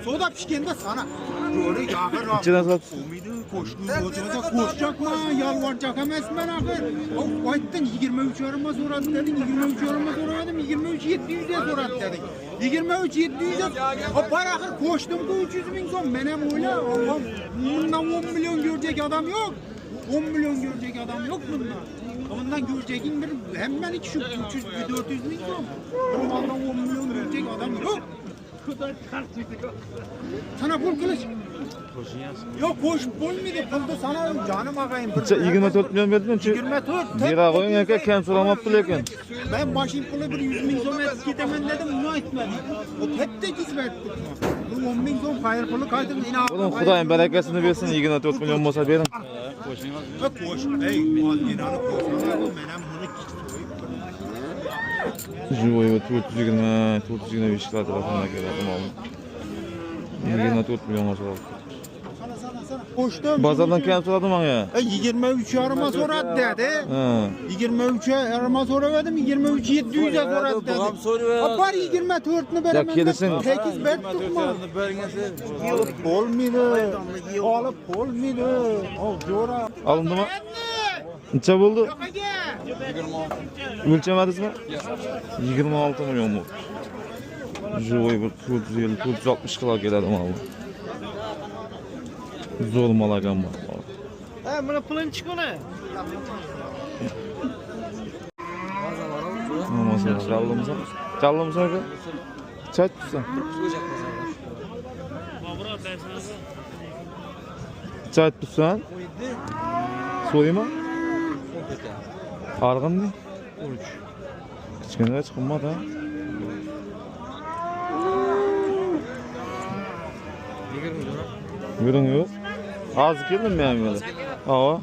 Soda pişkende sana. Böyle yakır. İçine sat. Umidi koşacak mı? Yalvaracak emesmen akır. O ayttın 23 yoruma soradı dedin. 23 yoruma soradım. 23 700'e soradı dedin. 23 700'e. O para akır koştum da 300 bin son. Benim öyle. Bundan 10 milyon görecek adam yok. 10 milyon görecek adam yok bundan. Ondan göreceğin bir hemen 2 şu 300 400 bin son. Ondan 10 milyon görecek adam yok. Sana pul kılıç. Yok koş bulmaydı puldu sana canım ağayım. 24 milyon verdin. 24. Bir ağayın erkek kem soramaptı lekin. Ben başım pulu bir 100 bin son et gidemem dedim bunu etmedi. O hep de gizmettik. Bu 10 bin son hayır pulu kaydım yine ağabey. Oğlum Xudayın berekesini versin 24 milyon olsa verin. Koş. Ey inanı koş. Menem bunu Живой 425 kilo tarafına gelelim oğlum. 24 milyon olsa. Koştum. Bazardan kem soradım ya. 23 yarıma sonra dedi. He. 23 yarıma sonra verdim. 23 700'e sonra dedi. Apar 24'ünü veremem. Ya gelirsin. 8 bet tutma. Alıp olmaydı. Alıp olmaydı. O jora. Alındı mı? Neçe buldu? Ölçemediniz mi? 26 milyon mu? Живой bir 450-460 kilo geladi mal. Zor mal agam var. Ha, buna pulun çıkıyor ne? Mesela callımıza ki çay tutsan. Çay tutsan. Soyma. Argın ne? 13. Kichkina chiqmadi ha. Yürün yok. Az keldim men böyle. Ava.